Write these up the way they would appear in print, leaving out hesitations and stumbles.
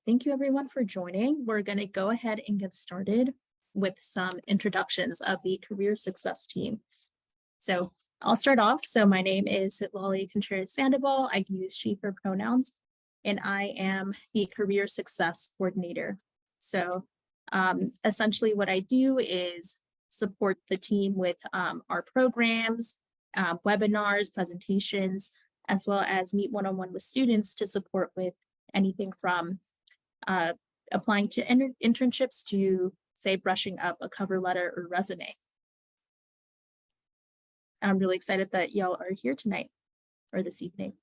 Thank you everyone for joining. We're going to go ahead and get started with some introductions of the Career Success Team. So I'll start off. So my name is Citlali Contreras Sandoval. I use she, her pronouns, and I am the Career Success Coordinator. So essentially what I do is support the team with our programs, webinars, presentations, as well as meet one-on-one with students to support with anything from applying to internships to, say, brushing up a cover letter or resume. I'm really excited that y'all are here tonight or this evening.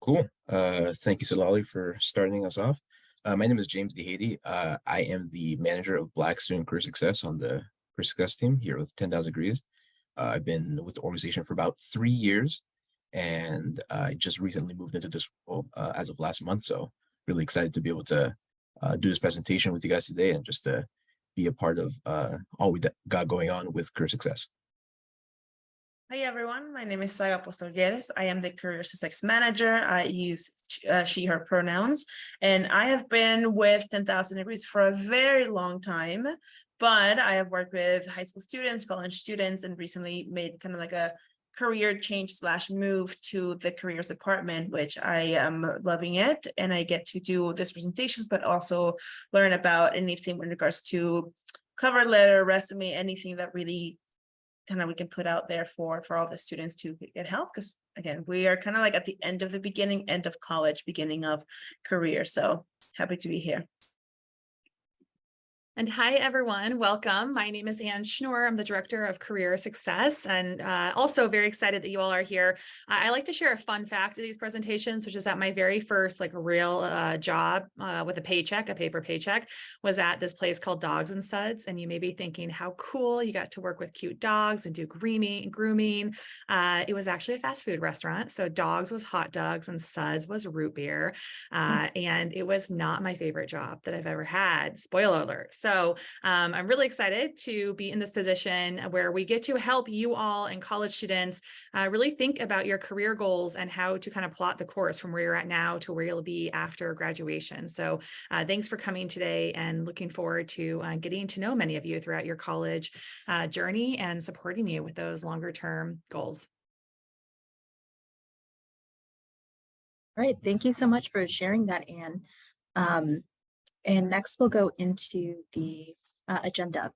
Cool. Thank you, Citlali, for starting us off. My name is James DeHady. I am the manager of Black Student Career Success on the Career Success team here with 10,000 Degrees. I've been with the organization for about 3 years, and I just recently moved into this role as of last month. So really excited to be able to do this presentation with you guys today and just to be a part of all we got going on with Career Success. Hi everyone, my name is Saga Apostol-Guedes. I am the Career Success Manager. I use she, her pronouns, and I have been with 10,000 Degrees for a very long time, but I have worked with high school students, college students, and recently made kind of like a career change / move to the careers department, which I am loving it. And I get to do this presentations, but also learn about anything in regards to cover letter, resume, anything that really kind of we can put out there for all the students to get help, because again, we are kind of like at the end of the beginning, end of college, beginning of career. So happy to be here. And hi, everyone. Welcome. My name is Anne Schnoor. I'm the Director of Career Success, and also very excited that you all are here. I like to share a fun fact of these presentations, which is that my very first real job with a paycheck, a paper paycheck, was at this place called Dogs and Suds. And you may be thinking, how cool, you got to work with cute dogs and do grooming. It was actually a fast food restaurant. So Dogs was hot dogs and Suds was root beer. And it was not my favorite job that I've ever had. Spoiler alert. So I'm really excited to be in this position where we get to help you all and college students really think about your career goals and how to kind of plot the course from where you're at now to where you'll be after graduation. So thanks for coming today, and looking forward to getting to know many of you throughout your college journey and supporting you with those longer term goals. All right, thank you so much for sharing that, Anne. And next we'll go into the agenda.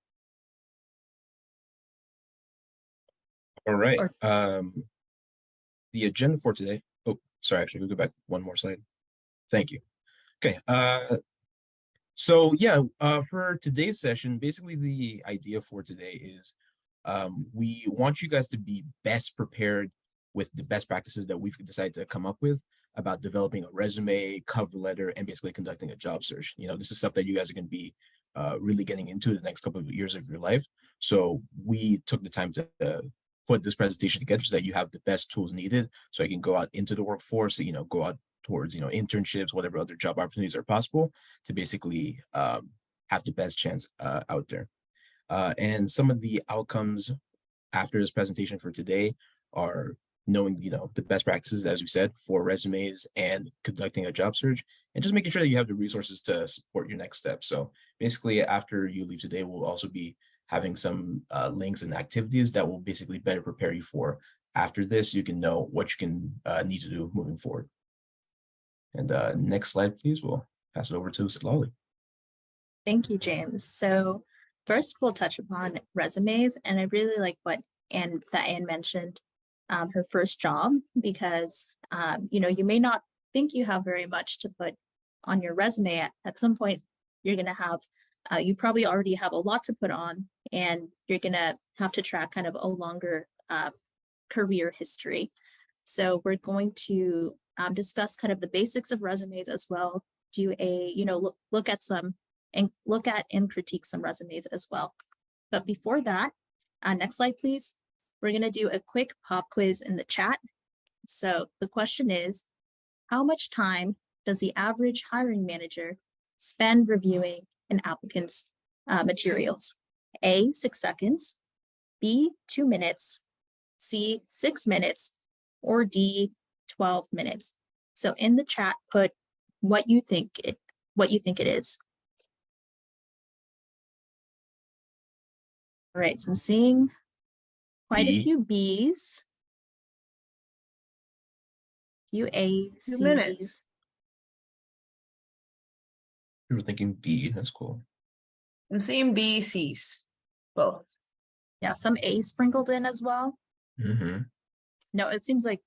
All right. The agenda for today. Oh, sorry, actually, we'll go back one more slide. Thank you. Okay. So yeah, for today's session, basically the idea for today is we want you guys to be best prepared with the best practices that we've decided to come up with about developing a resume, cover letter, and basically conducting a job search. You know, this is stuff that you guys are going to be really getting into the next couple of years of your life. So we took the time to put this presentation together so that you have the best tools needed so you can go out into the workforce, you know, go out towards, you know, internships, whatever other job opportunities are possible to basically have the best chance out there. And some of the outcomes after this presentation for today are knowing, you know, the best practices, as we said, for resumes and conducting a job search, and just making sure that you have the resources to support your next steps. So basically, after you leave today, we'll also be having some links and activities that will basically better prepare you for after this. You can know what you can need to do moving forward. And next slide, please. We'll pass it over to Citlali. Thank you, James. So first we'll touch upon resumes, and I really like what Anne mentioned, her first job, because you know, you may not think you have very much to put on your resume. At some point you're going to have you probably already have a lot to put on, and you're going to have to track kind of a longer career history. So we're going to discuss kind of the basics of resumes, as well, do a, you know, look at and critique some resumes as well. But before that, next slide, please. We're going to do a quick pop quiz in the chat. So the question is, how much time does the average hiring manager spend reviewing an applicant's materials? A, 6 seconds, B, 2 minutes, C, 6 minutes, or D, 12 minutes. So in the chat, put what you think it is. All right, so I'm seeing quite a B. few B's, few A's, 2 minutes. C's. We were thinking B. That's cool. I'm seeing B, C's, both. Yeah, some A's sprinkled in as well. Mm-hmm. No, it seems like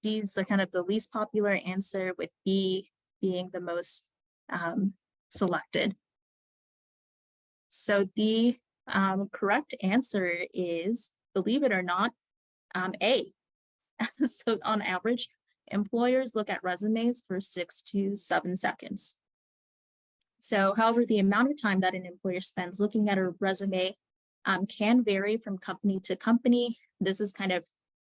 D's the kind of the least popular answer, with B being the most selected. So the correct answer is, believe it or not, A. So on average, employers look at resumes for 6 to 7 seconds. So, however, the amount of time that an employer spends looking at a resume can vary from company to company. This is kind of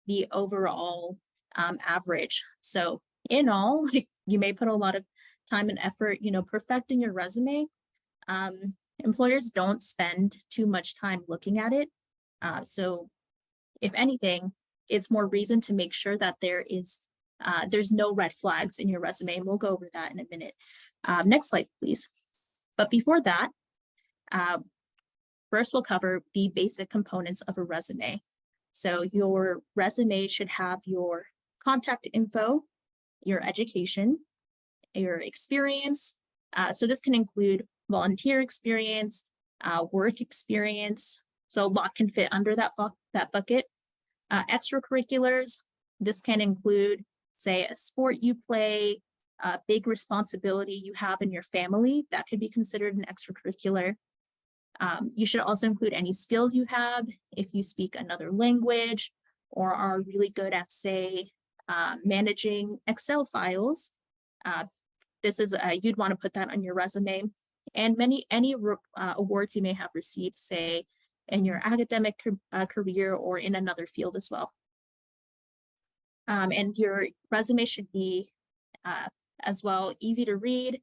the overall average. So in all, you may put a lot of time and effort, perfecting your resume. Employers don't spend too much time looking at it. So if anything, it's more reason to make sure that there's no red flags in your resume. And we'll go over that in a minute. Next slide, please. But before that, first we'll cover the basic components of a resume. So your resume should have your contact info, your education, your experience. So this can include volunteer experience, work experience. So a lot can fit under that bucket. Extracurriculars, this can include, say, a sport you play, a big responsibility you have in your family. That could be considered an extracurricular. You should also include any skills you have. If you speak another language or are really good at, say, managing Excel files, you'd want to put that on your resume. And any awards you may have received, say, in your academic career or in another field as well. And your resume should be as well easy to read,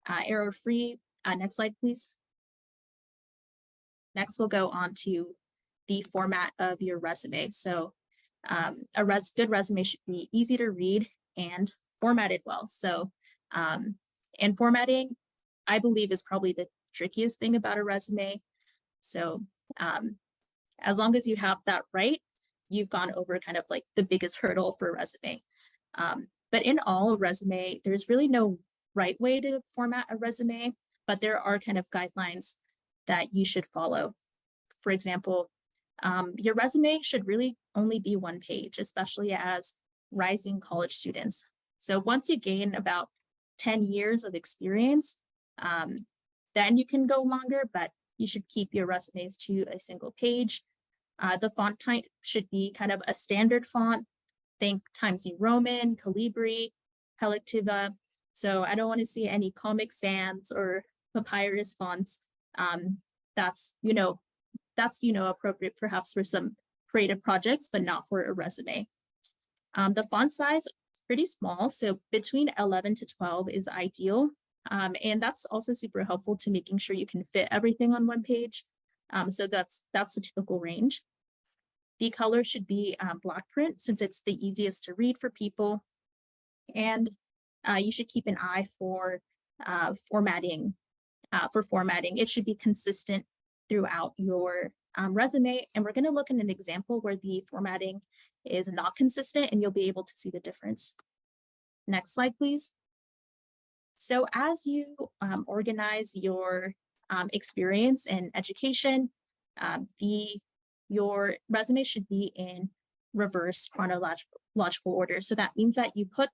error-free. Next slide, please. Next, we'll go on to the format of your resume. So good resume should be easy to read and formatted well. So and formatting, I believe, is probably the trickiest thing about a resume. So as long as you have that right, you've gone over kind of like the biggest hurdle for a resume. But in all, a resume, there's really no right way to format a resume, but there are kind of guidelines that you should follow. For example, your resume should really only be 1 page, especially as rising college students. So once you gain about 10 years of experience, then you can go longer, but you should keep your resumes to a single page. The font type should be kind of a standard font. Think Times New Roman, Calibri, Helictiva. So I don't want to see any Comic Sans or Papyrus fonts. That's appropriate perhaps for some creative projects, but not for a resume. The font size is pretty small, so between 11 to 12 is ideal. And that's also super helpful to making sure you can fit everything on 1 page. So that's the typical range. The color should be black print, since it's the easiest to read for people. And you should keep an eye for formatting. It should be consistent throughout your resume. And we're going to look at an example where the formatting is not consistent, and you'll be able to see the difference. Next slide, please. So as you organize your experience and education, your resume should be in reverse chronological order. So that means that you put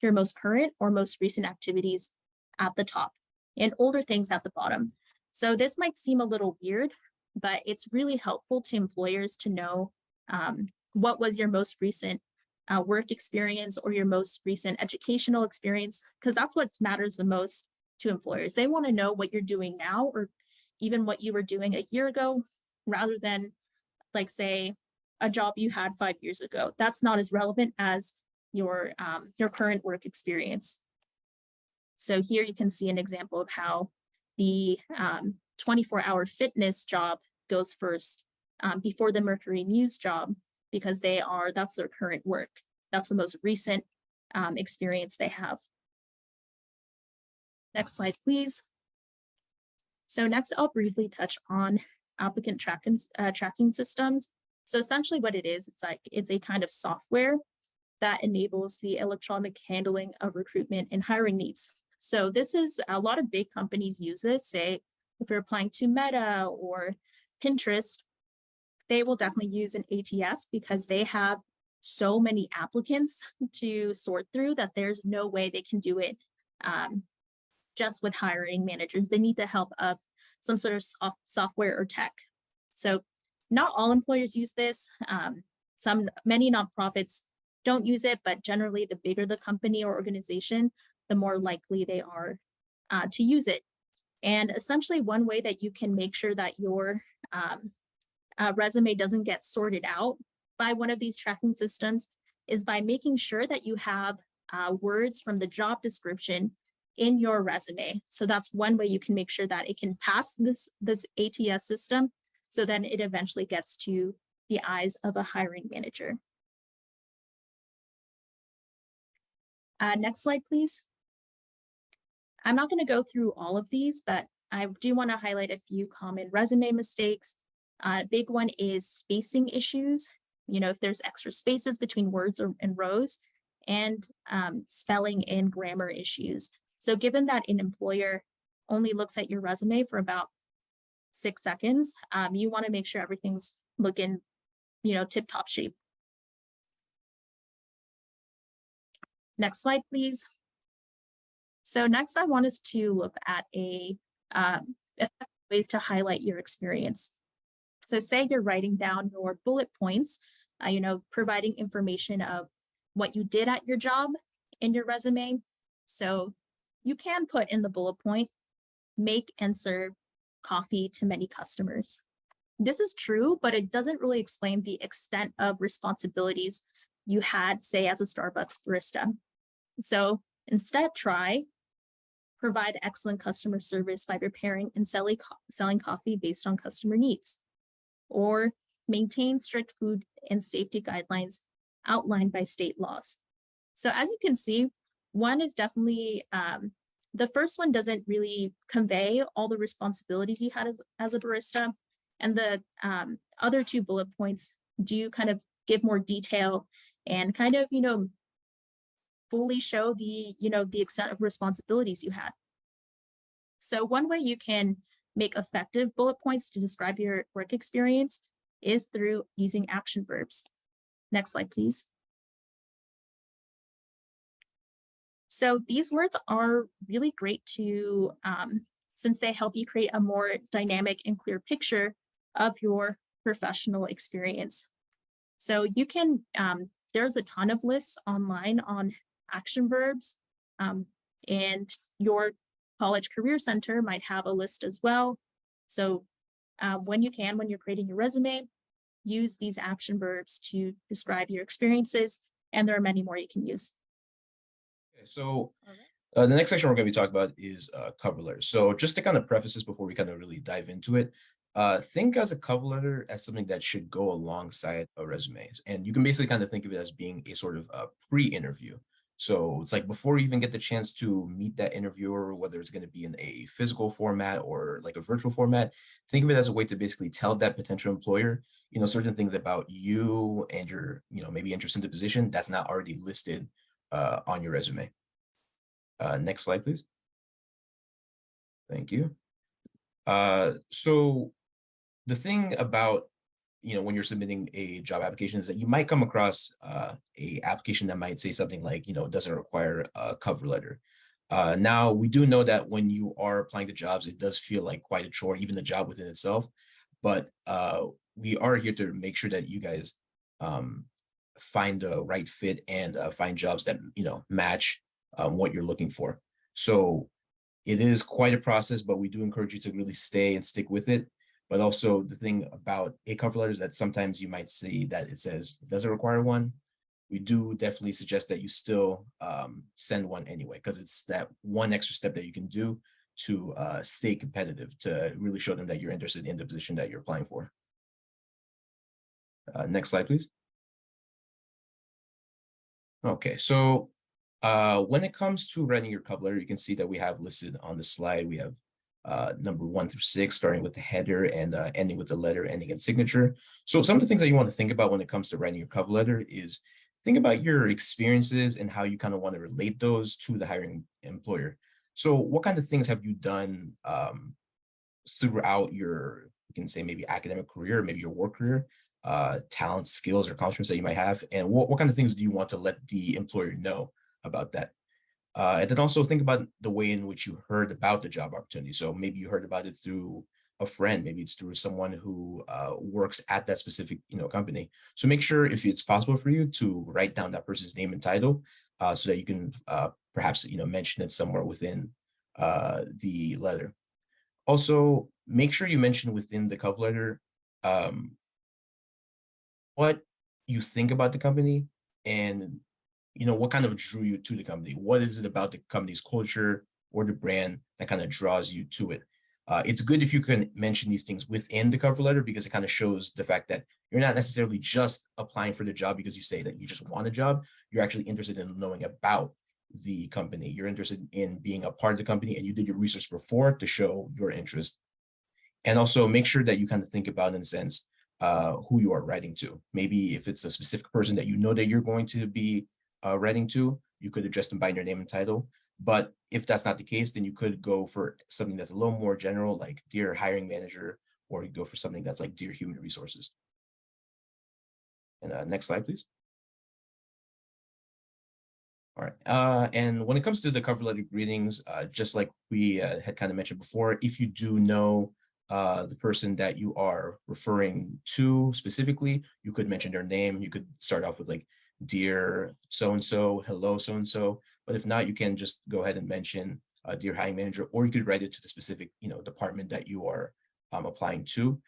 your most current or most recent activities at the top and older things at the bottom. So this might seem a little weird, but it's really helpful to employers to know what was your most recent work experience or your most recent educational experience, because that's what matters the most to employers. They want to know what you're doing now, or even what you were doing a year ago, rather than, like, say, a job you had 5 years ago. That's not as relevant as your current work experience. So here you can see an example of how the 24-hour fitness job goes first before the Mercury News job, because that's their current work. That's the most recent experience they have. Next slide, please. So next, I'll briefly touch on applicant tracking systems. So essentially what it is, it's a kind of software that enables the electronic handling of recruitment and hiring needs. So this is, a lot of big companies use this. Say if you're applying to Meta or Pinterest, they will definitely use an ATS because they have so many applicants to sort through that there's no way they can do it just with hiring managers. They need the help of some sort of software or tech. So not all employers use this. Many nonprofits don't use it, but generally the bigger the company or organization, the more likely they are to use it. And essentially one way that you can make sure that your resume doesn't get sorted out by one of these tracking systems is by making sure that you have words from the job description in your resume. So that's one way you can make sure that it can pass this ATS system, so then it eventually gets to the eyes of a hiring manager. Next slide, please. I'm not going to go through all of these, but I do want to highlight a few common resume mistakes. Big one is spacing issues. You know, if there's extra spaces between words and rows, and spelling and grammar issues. So given that an employer only looks at your resume for about 6 seconds, you want to make sure everything's looking, tip-top shape. Next slide, please. So next, I want us to look at effective ways to highlight your experience. So say you're writing down your bullet points, providing information of what you did at your job in your resume. So you can put in the bullet point, make and serve coffee to many customers. This is true, but it doesn't really explain the extent of responsibilities you had, say, as a Starbucks barista. So instead, provide excellent customer service by preparing and selling coffee based on customer needs, or maintain strict food and safety guidelines outlined by state laws. So as you can see, one is definitely, the first one doesn't really convey all the responsibilities you had as a barista. And the other 2 bullet points do kind of give more detail and kind of, fully show the extent of responsibilities you had. So one way you can make effective bullet points to describe your work experience is through using action verbs. Next slide, please. So these words are really great to, since they help you create a more dynamic and clear picture of your professional experience. So you can, there's a ton of lists online on action verbs, and your college career center might have a list as well. So when you're creating your resume, use these action verbs to describe your experiences, and there are many more you can use. Okay, so the next section we're going to be talking about is cover letters. So just to kind of preface this before we kind of really dive into it, think as a cover letter as something that should go alongside a resume. And you can basically kind of think of it as being a sort of a pre-interview. So it's like before you even get the chance to meet that interviewer, whether it's going to be in a physical format or like a virtual format, think of it as a way to basically tell that potential employer, certain things about you and your, maybe interest in the position that's not already listed on your resume. Next slide, please. Thank you. So the thing about, when you're submitting a job application is that you might come across a application that might say something like, doesn't require a cover letter. Now, we do know that when you are applying to jobs, it does feel like quite a chore, even the job within itself. But we are here to make sure that you guys find the right fit and find jobs that, match what you're looking for. So it is quite a process, but we do encourage you to really stay and stick with it. But also the thing about a cover letter is that sometimes you might see that it says, does it require one? we do definitely suggest that you still send one anyway, because it's that one extra step that you can do to stay competitive, to really show them that you're interested in the position that you're applying for. Next slide, please. Okay, so when it comes to writing your cover letter, you can see that we have listed on the slide, we have number 1 through 6, starting with the header and ending with the letter ending in signature. So some of the things that you want to think about when it comes to writing your cover letter is think about your experiences and how you kind of want to relate those to the hiring employer. So what kind of things have you done throughout your, you can say maybe academic career, maybe your work career, talents, skills, or accomplishments that you might have, and what kind of things do you want to let the employer know about that? And then also think about the way in which you heard about the job opportunity. So maybe you heard about it through a friend, maybe it's through someone who works at that specific company. So make sure, if it's possible for you, to write down that person's name and title so that you can perhaps mention it somewhere within the letter. Also, make sure you mention within the cover letter what you think about the company and what kind of drew you to the company. What is it about the company's culture or the brand that kind of draws you to it? It's good if you can mention these things within the cover letter, because it kind of shows the fact that you're not necessarily just applying for the job because you say that you just want a job. You're actually interested in knowing about the company. You're interested in being a part of the company, and you did your research before to show your interest. And also make sure that you kind of think about, in a sense, who you are writing to. Maybe if it's a specific person that you know that you're going to be writing to, you could address them by your name and title. But if that's not the case, then you could go for something that's a little more general, like Dear Hiring Manager, or you go for something that's like Dear Human Resources. And next slide, please. All right. And when it comes to the cover letter greetings, just like we had kind of mentioned before, if you do know the person that you are referring to specifically, you could mention their name. You could start off with like, Dear so-and-so, hello so-and-so. But if not, you can just go ahead and mention Dear Hiring Manager, or you could write it to the specific department that you are applying to.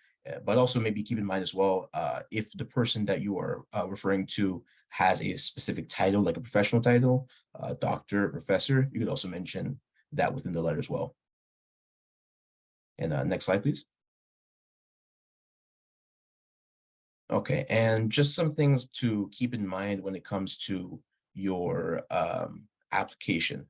But also maybe keep in mind as well, if the person that you are referring to has a specific title, like a professional title, doctor, professor, you could also mention that within the letter as well. And next slide, please. Okay, and just some things to keep in mind when it comes to your application.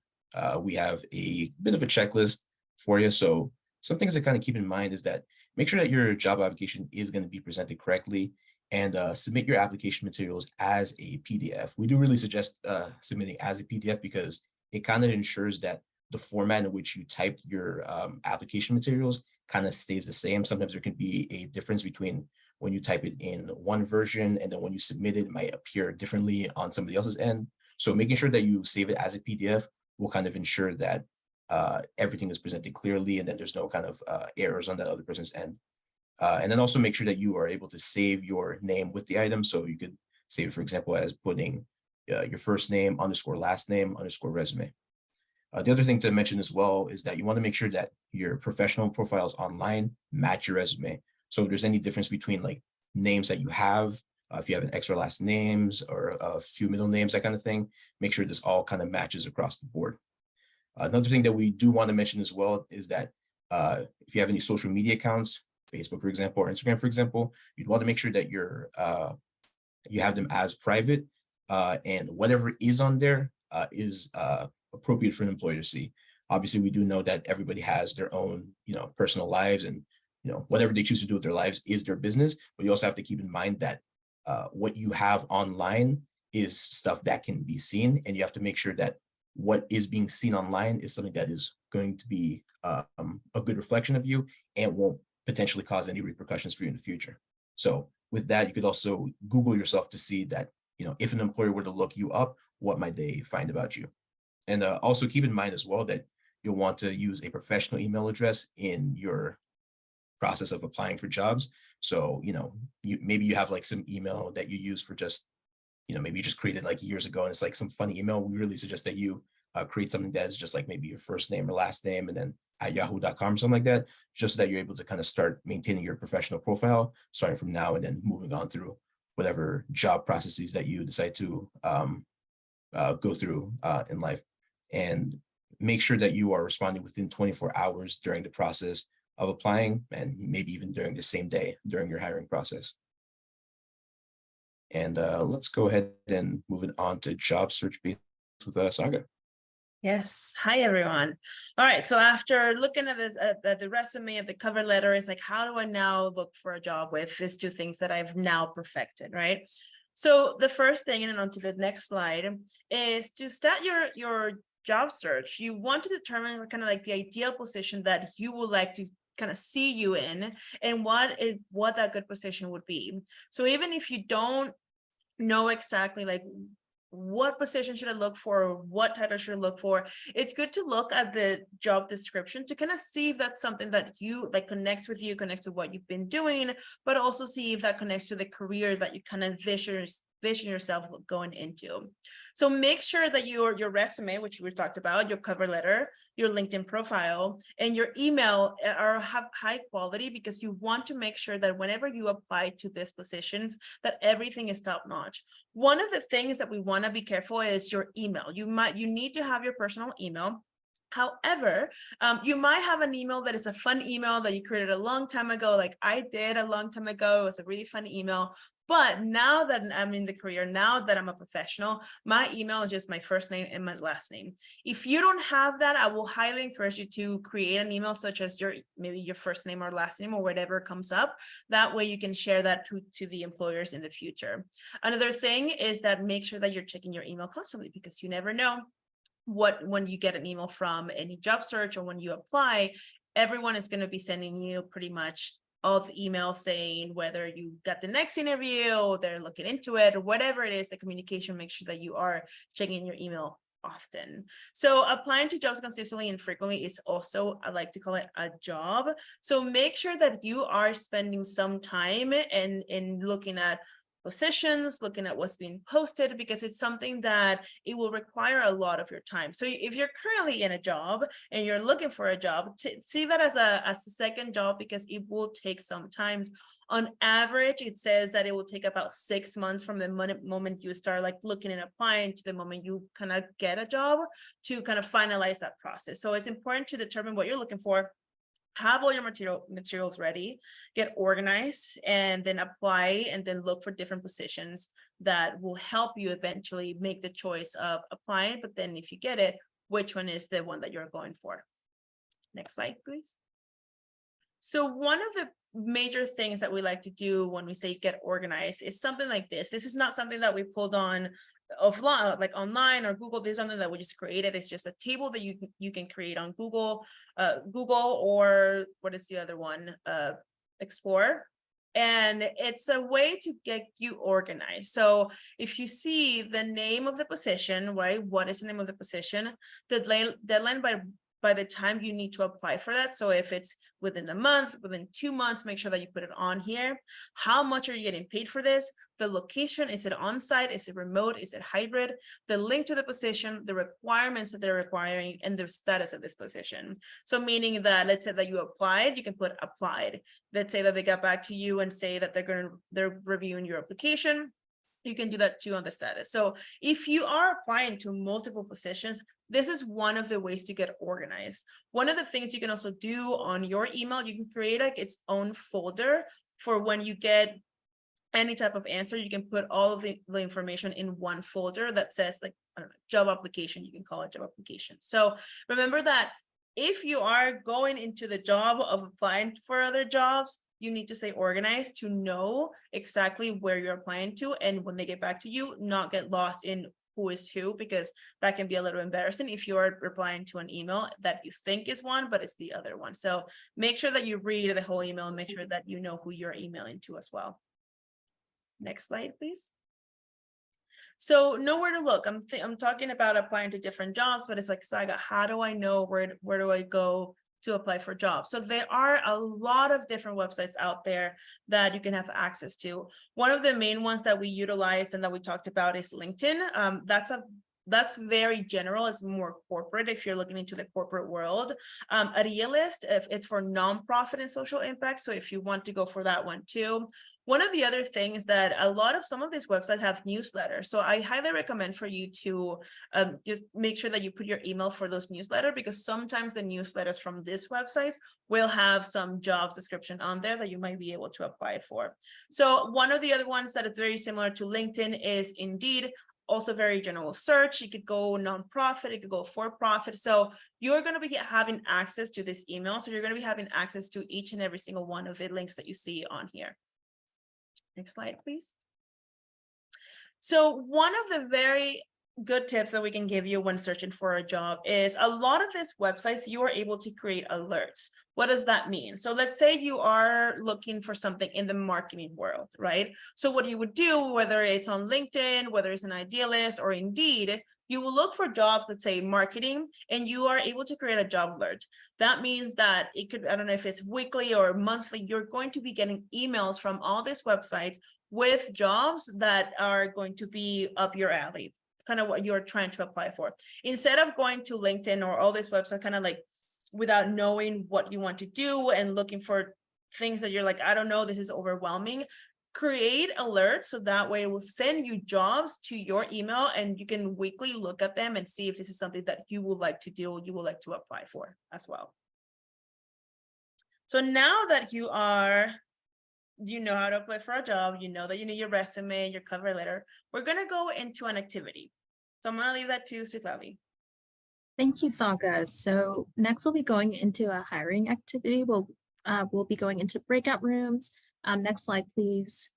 We have a bit of a checklist for you. So some things to kind of keep in mind is that make sure that your job application is going to be presented correctly, and submit your application materials as a PDF. We do really suggest submitting as a PDF because it kind of ensures that the format in which you typed your application materials kind of stays the same. Sometimes there can be a difference between when you type it in one version and then when you submit it, it might appear differently on somebody else's end. So making sure that you save it as a PDF will kind of ensure that everything is presented clearly and that there's no kind of errors on that other person's end. And then also make sure that you are able to save your name with the item. So you could save, for example, as putting your first name _ last name _ resume. The other thing to mention as well is that you want to make sure that your professional profiles online match your resume. So if there's any difference between like names that you have, if you have an extra last names or a few middle names, that kind of thing, make sure this all kind of matches across the board. Another thing that we do want to mention as well is that if you have any social media accounts, Facebook, for example, or Instagram, for example, you'd want to make sure that you have them as private, and whatever is on there is appropriate for an employer to see. Obviously, we do know that everybody has their own, personal lives, and whatever they choose to do with their lives is their business. But you also have to keep in mind that what you have online is stuff that can be seen, and you have to make sure that what is being seen online is something that is going to be a good reflection of you and won't potentially cause any repercussions for you in the future. So with that, you could also Google yourself to see that, if an employer were to look you up, what might they find about you? And also keep in mind as well that you'll want to use a professional email address in your process of applying for jobs. So, maybe you have like some email that you use for just, maybe you just created like years ago and it's like some funny email. We really suggest that you create something that is just like maybe your first name or last name and then at yahoo.com or something like that, just so that you're able to kind of start maintaining your professional profile starting from now and then moving on through whatever job processes that you decide to go through in life. And make sure that you are responding within 24 hours during the process of applying, and maybe even during the same day during your hiring process. And let's go ahead and move it on to job search based with Saga. Yes. Hi, everyone. All right. So after looking at this, at the resume, at the cover letter, it's like, how do I now look for a job with these two things that I've now perfected, right? So the first thing, and on to the next slide, is to start your job search. You want to determine kind of like the ideal position that you would like to kind of see you in, and what that good position would be. So even if you don't know exactly like what position should I look for, or what title should I look for, it's good to look at the job description to kind of see if that's something that you like connects with you, connects to what you've been doing, but also see if that connects to the career that you kind of vision yourself going into. So make sure that your resume, which we talked about, your cover letter, your LinkedIn profile, and your email have high quality, because you want to make sure that whenever you apply to these positions, that everything is top notch. One of the things that we want to be careful is your email. You need to have your personal email. However, you might have an email that is a fun email that you created a long time ago, like I did a long time ago. It was a really fun email. But now that I'm in the career, now that I'm a professional, my email is just my first name and my last name. If you don't have that, I will highly encourage you to create an email such as maybe your first name or last name or whatever comes up. That way you can share that to the employers in the future. Another thing is that make sure that you're checking your email constantly, because you never know when you get an email from any job search or when you apply, everyone is going to be sending you pretty much all the emails saying whether you got the next interview, or they're looking into it, or whatever it is, the communication, make sure that you are checking your email often. So applying to jobs consistently and frequently is also, I like to call it a job. So make sure that you are spending some time in looking at positions, looking at what's being posted, because it's something that it will require a lot of your time. So if you're currently in a job and you're looking for a job, see that as a second job, because it will take some time. On average, it says that it will take about 6 months from the moment you start like looking and applying to the moment you kind of get a job to kind of finalize that process. So it's important to determine what you're looking for, have all your materials ready, get organized, and then apply, and then look for different positions that will help you eventually make the choice of applying. But then if you get it, which one is the one that you're going for? Next slide, please. So one of the major things that we like to do when we say get organized is something like this. This is not something that we pulled on offline, like online or Google. This is something that we just created. It's just a table that you can create on Google, or what is the other one? Explorer. And it's a way to get you organized. So if you see the name of the position, right? What is the name of the position? The deadline by the time you need to apply for that. So if it's within a month, within 2 months, make sure that you put it on here. How much are you getting paid for this? The location, is it on-site? Is it remote? Is it hybrid? The link to the position, the requirements that they're requiring, and the status of this position. So meaning that, let's say that you applied, you can put applied. Let's say that they got back to you and say that they're reviewing your application. You can do that too on the status. So if you are applying to multiple positions, this is one of the ways to get organized. One of the things you can also do on your email, you can create like its own folder for when you get any type of answer. You can put all of the information in one folder that says like, I don't know, job application. You can call it job application. So remember that if you are going into the job of applying for other jobs, you need to stay organized to know exactly where you're applying to. And when they get back to you, not get lost in who is who, because that can be a little embarrassing if you are replying to an email that you think is one, but it's the other one. So make sure that you read the whole email and make sure that you know who you're emailing to as well. Next slide, please. So know where to look. I'm talking about applying to different jobs, but it's like, Saga, how do I know where do I go to apply for jobs? So there are a lot of different websites out there that you can have access to. One of the main ones that we utilize and that we talked about is LinkedIn. That's very general. It's more corporate if you're looking into the corporate world. Idealist, if it's for nonprofit and social impact. So if you want to go for that one too. One of the other things that some of these websites have newsletters. So I highly recommend for you to just make sure that you put your email for those newsletters, because sometimes the newsletters from these websites will have some jobs description on there that you might be able to apply for. So one of the other ones that is very similar to LinkedIn is Indeed. Also very general search. It could go nonprofit, it could go for profit. So you're going to be having access to this email. So you're going to be having access to each and every single one of the links that you see on here. Next slide, please. So one of the very good tips that we can give you when searching for a job is a lot of these websites, you are able to create alerts. What does that mean? So let's say you are looking for something in the marketing world, right? So what you would do, whether it's on LinkedIn, whether it's an Idealist or Indeed, you will look for jobs that say marketing, and you are able to create a job alert. That means that it could, I don't know if it's weekly or monthly, you're going to be getting emails from all these websites with jobs that are going to be up your alley, kind of what you're trying to apply for. Instead of going to LinkedIn or all these websites, kind of like without knowing what you want to do and looking for things that you're like, I don't know, this is overwhelming. Create alerts so that way it will send you jobs to your email, and you can weekly look at them and see if this is something that you would like to do, you would like to apply for as well. So now that you know how to apply for a job, you know that you need your resume, your cover letter, we're going to go into an activity. So I'm going to leave that to Citlali. Thank you, Saga. So next we'll be going into a hiring activity. We'll be going into breakout rooms. Next slide, please.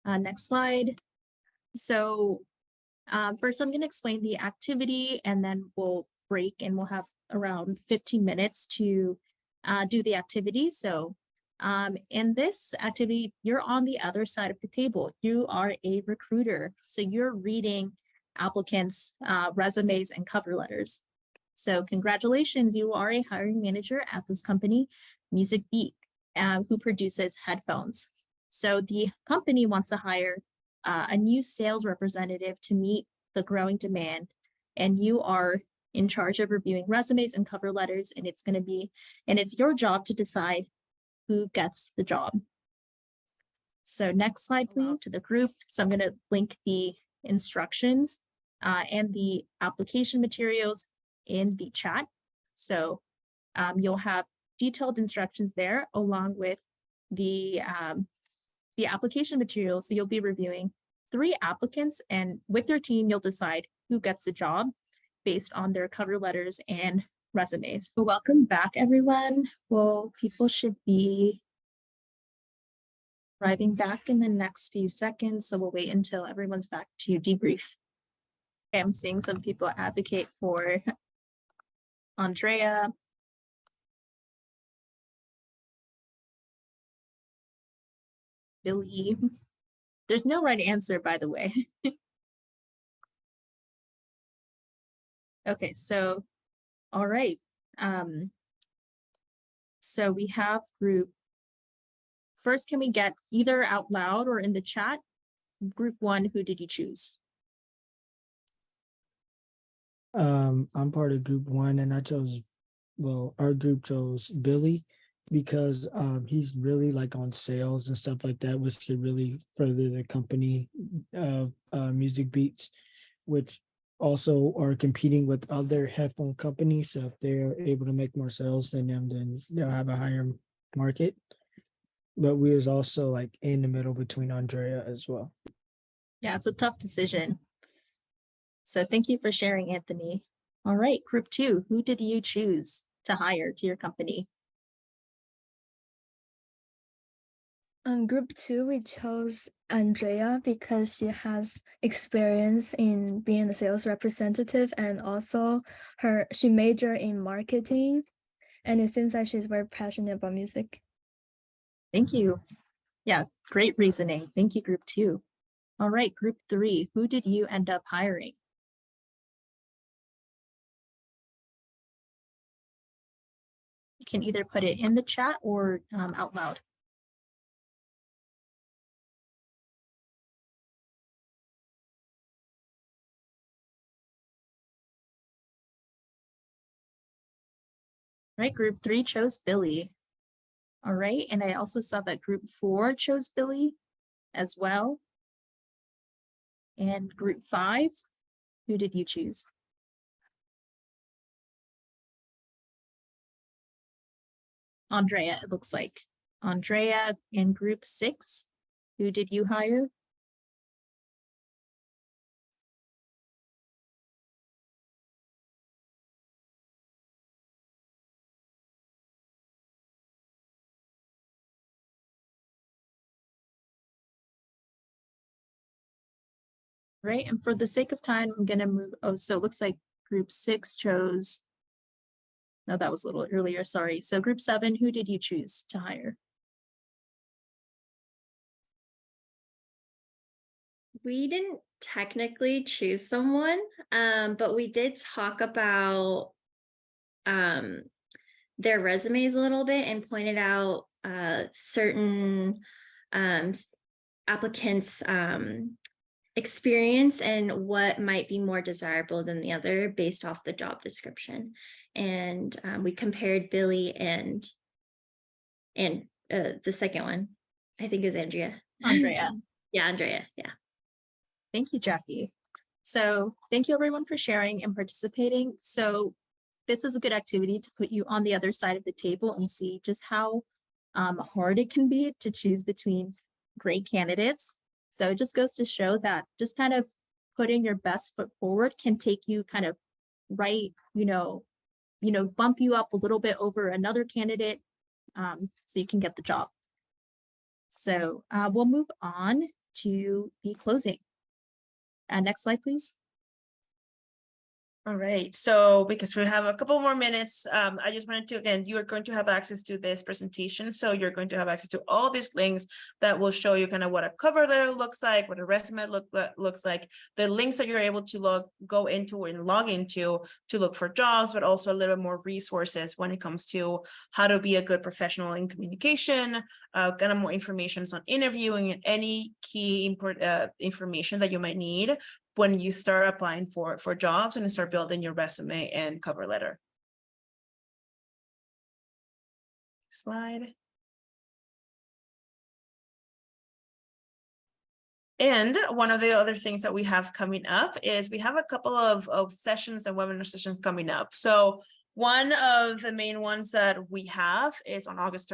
Next slide. So first I'm going to explain the activity, and then we'll break, and we'll have around 15 minutes to do the activity. So in this activity, you're on the other side of the table. You are a recruiter. So you're reading applicants' resumes and cover letters. So congratulations, you are a hiring manager at this company, Music Beat, who produces headphones. So the company wants to hire a new sales representative to meet the growing demand, and you are in charge of reviewing resumes and cover letters, and it's your job to decide who gets the job. So next slide, please, to the group. So I'm going to link the instructions and the application materials in the chat. So you'll have detailed instructions there along with the application materials. So you'll be reviewing 3 applicants, and with your team, you'll decide who gets the job based on their cover letters and resumes. So welcome back, everyone. Well, people should be arriving back in the next few seconds, so we'll wait until everyone's back to debrief. Okay, I'm seeing some people advocate for Andrea. Billy. There's no right answer, by the way. Okay, so, all right. So we have group. First, can we get either out loud or in the chat? Group 1, who did you choose? I'm part of group 1, and our group chose Billy because he's really like on sales and stuff like that, which could really further the company of Music Beats, which also are competing with other headphone companies. So if they're able to make more sales than them, then they'll have a higher market. But we was also like in the middle between Andrea as well. Yeah, it's a tough decision. So thank you for sharing, Anthony. All right, group 2, who did you choose to hire to your company? Group 2, we chose Andrea because she has experience in being a sales representative, and also she majored in marketing, and it seems like she's very passionate about music. Thank you. Yeah, great reasoning. Thank you, group 2. All right, group 3, who did you end up hiring? You can either put it in the chat or out loud. Right, group 3 chose Billy. All right, and I also saw that group 4 chose Billy as well. And group 5, who did you choose? Andrea, it looks like. Andrea in group 6, who did you hire? Right, and for the sake of time, I'm gonna move, oh, so it looks like group 6 chose. No, that was a little earlier, sorry. So group 7, who did you choose to hire? We didn't technically choose someone, but we did talk about their resumes a little bit and pointed out certain applicants' experience and what might be more desirable than the other based off the job description. And we compared Billy and the second one, I think is Andrea. Andrea. Yeah, Andrea. Yeah. Thank you, Jackie. So thank you everyone for sharing and participating. So this is a good activity to put you on the other side of the table and see just how hard it can be to choose between great candidates. So it just goes to show that just kind of putting your best foot forward can take you kind of right, bump you up a little bit over another candidate so you can get the job. So we'll move on to the closing. Next slide, please. All right, so because we have a couple more minutes, I just wanted to, again, you are going to have access to this presentation. So you're going to have access to all these links that will show you kind of what a cover letter looks like, what a resume looks like, the links that you're able to go into and log into to look for jobs, but also a little more resources when it comes to how to be a good professional in communication, kind of more information on interviewing and any key information that you might need when you start applying for jobs and start building your resume and cover letter. Slide. And one of the other things that we have coming up is we have a couple of sessions and webinar sessions coming up. So one of the main ones that we have is on August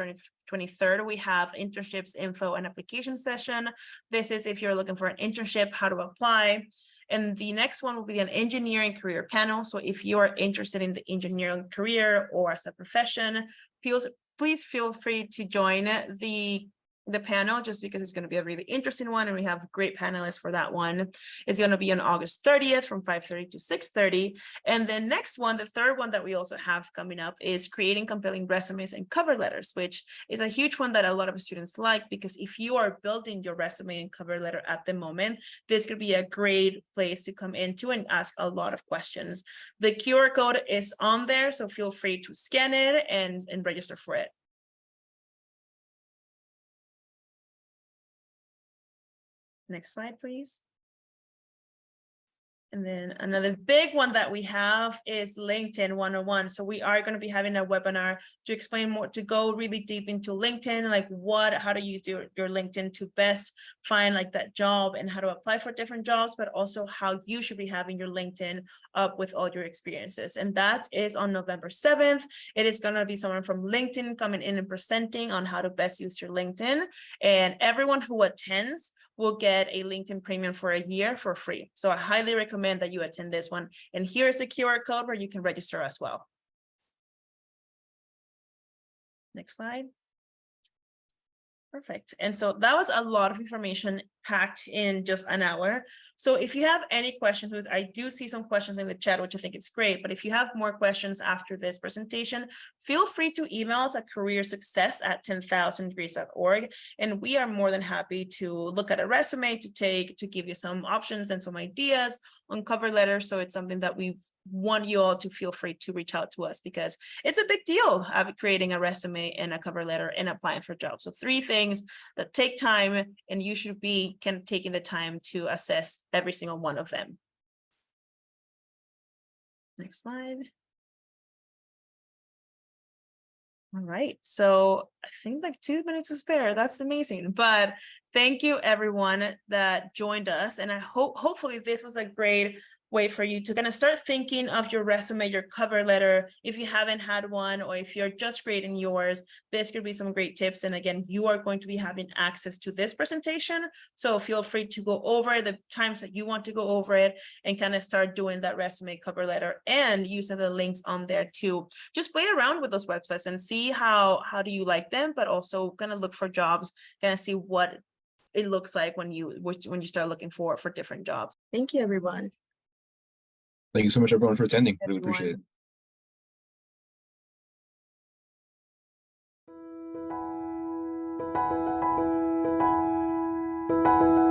23rd. We have internships info and application session. This is if you're looking for an internship, how to apply. And the next one will be an engineering career panel. So if you are interested in the engineering career or as a profession, please feel free to join the panel just because it's going to be a really interesting one and we have great panelists for that one. It's going to be on August 30th from 5:30 to 6:30. And the next one, the third one that we also have coming up is creating compelling resumes and cover letters, which is a huge one that a lot of students like because if you are building your resume and cover letter at the moment, this could be a great place to come into and ask a lot of questions. The QR code is on there, so feel free to scan it and register for it. Next slide, please. And then another big one that we have is LinkedIn 101. So we are going to be having a webinar to explain more, to go really deep into LinkedIn, like how to use your LinkedIn to best find like that job and how to apply for different jobs, but also how you should be having your LinkedIn up with all your experiences. And that is on November 7th. It is going to be someone from LinkedIn coming in and presenting on how to best use your LinkedIn. And everyone who attends will get a LinkedIn Premium for a year for free. So I highly recommend that you attend this one. And here's a QR code where you can register as well. Next slide. Perfect. And so that was a lot of information packed in just an hour. So if you have any questions, I do see some questions in the chat, which I think it's great, but if you have more questions after this presentation, feel free to email us at careersuccess@10,000degrees.org. And we are more than happy to look at a resume to give you some options and some ideas on cover letters. So it's something that we want you all to feel free to reach out to us because it's a big deal of creating a resume and a cover letter and applying for jobs. So 3 things that take time and you should be taking the time to assess every single one of them. Next slide. All right, so I think like 2 minutes to spare. That's amazing. But thank you everyone that joined us. And I hopefully this was a great way for you to kind of start thinking of your resume, your cover letter. If you haven't had one, or if you're just creating yours, this could be some great tips. And again, you are going to be having access to this presentation. So feel free to go over the times that you want to go over it and kind of start doing that resume cover letter and using the links on there too. Just play around with those websites and see how do you like them, but also kind of look for jobs, kind of see what it looks like when you start looking for different jobs. Thank you, everyone. Thank you so much, everyone, for attending. Really appreciate it. Everyone.